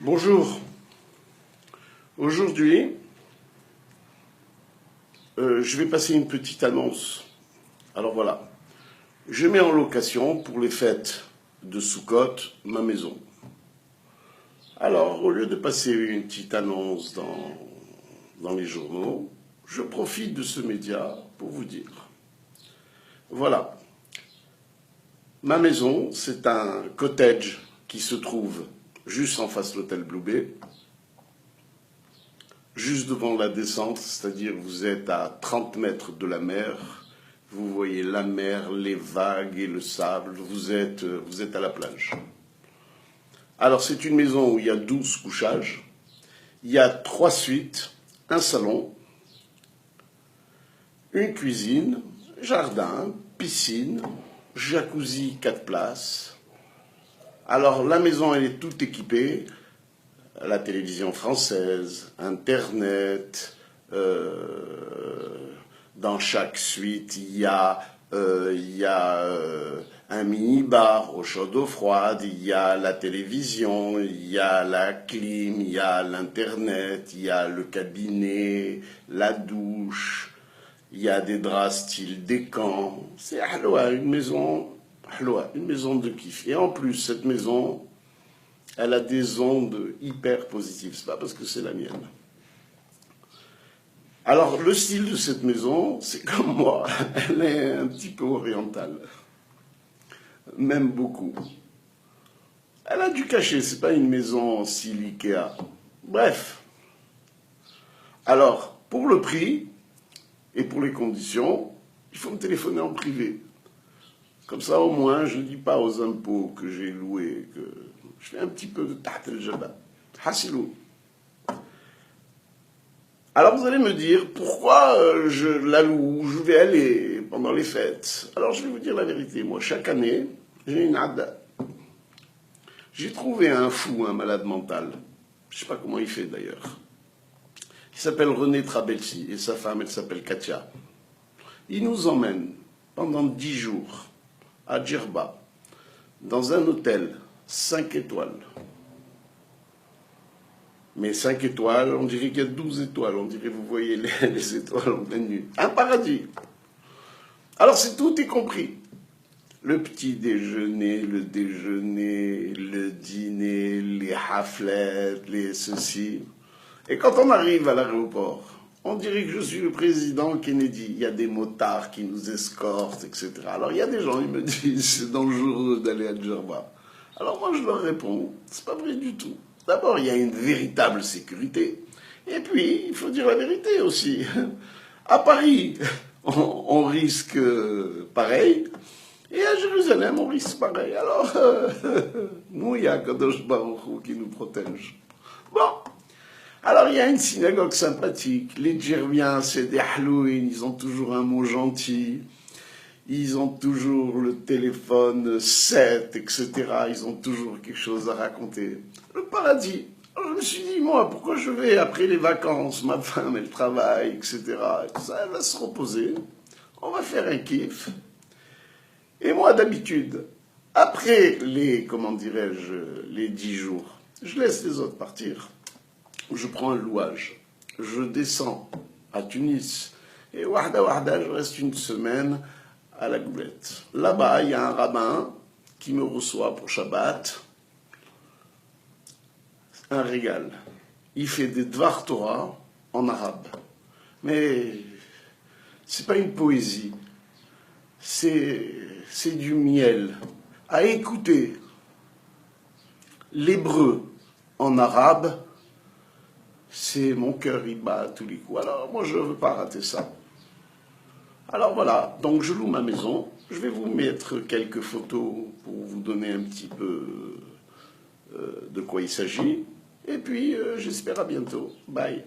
Bonjour. Aujourd'hui, je vais passer une petite annonce. Alors voilà, je mets en location pour les fêtes de Soukhot ma maison. Alors, au lieu de passer une petite annonce dans les journaux, je profite de ce média pour vous dire. Voilà, ma maison, c'est un cottage qui se trouve juste en face de l'hôtel Blue Bay, juste devant la descente, c'est-à-dire vous êtes à 30 mètres de la mer, vous voyez la mer, les vagues et le sable, vous êtes à la plage. Alors c'est une maison où il y a 12 couchages, il y a 3 suites, un salon, une cuisine, jardin, piscine, jacuzzi 4 places. Alors la maison elle est toute équipée, la télévision française, Internet, dans chaque suite il y a un mini-bar aux chaudes eau froide, il y a la télévision, il y a la clim, il y a l'Internet, il y a le cabinet, la douche, il y a des draps style Décan. C'est une maison de kiff. Et en plus, cette maison, elle a des ondes hyper positives. C'est pas parce que c'est la mienne. Alors, le style de cette maison, c'est comme moi. Elle est un petit peu orientale. Même beaucoup. Elle a du cachet. C'est pas une maison style Ikea. Bref. Alors, pour le prix et pour les conditions, il faut me téléphoner en privé. Comme ça, au moins, je ne dis pas aux impôts que j'ai loué, que je fais un petit peu de taht el-jabal. Hassilou. Alors vous allez me dire, pourquoi je la loue, je vais aller pendant les fêtes? Alors je vais vous dire la vérité, moi, chaque année, j'ai une adda. J'ai trouvé un fou, un malade mental. Je ne sais pas comment il fait d'ailleurs. Il s'appelle René Trabelsi et sa femme, elle s'appelle Katia. Il nous emmène pendant 10 jours à Djerba, dans un hôtel 5 étoiles. Mais 5 étoiles, on dirait qu'il y a 12 étoiles. On dirait, vous voyez les étoiles en pleine nuit. Un paradis. Alors c'est tout y compris. Le petit déjeuner, le dîner, les haflettes, les ceci. Et quand on arrive à l'aéroport, on dirait que je suis le président Kennedy. Il y a des motards qui nous escortent, etc. Alors il y a des gens, ils me disent, c'est dangereux d'aller à Djerba. Alors moi je leur réponds, c'est pas vrai du tout. D'abord, il y a une véritable sécurité. Et puis, il faut dire la vérité aussi. À Paris, on risque pareil. Et à Jérusalem, on risque pareil. Alors, nous, il y a Kadosh Baruch Hu qui nous protège. Bon. Alors, il y a une synagogue sympathique. Les Djerbiens, c'est des Halloween. Ils ont toujours un mot gentil. Ils ont toujours le téléphone 7, etc. Ils ont toujours quelque chose à raconter. Le paradis. Alors je me suis dit, moi, pourquoi je vais après les vacances? Ma femme, elle travaille, etc. Et ça, elle va se reposer. On va faire un kiff. Et moi, d'habitude, après les, comment dirais-je, les 10 jours, je laisse les autres partir. Je prends un louage. Je descends à Tunis. Et wahda, je reste une semaine à la Goulette. Là-bas, il y a un rabbin qui me reçoit pour Shabbat. Un régal. Il fait des Dvar Torah en arabe. Mais c'est pas une poésie. C'est du miel. À écouter l'hébreu en arabe, c'est mon cœur, il bat à tous les coups. Alors moi, je ne veux pas rater ça. Alors voilà, donc je loue ma maison. Je vais vous mettre quelques photos pour vous donner un petit peu de quoi il s'agit. Et puis, j'espère à bientôt. Bye.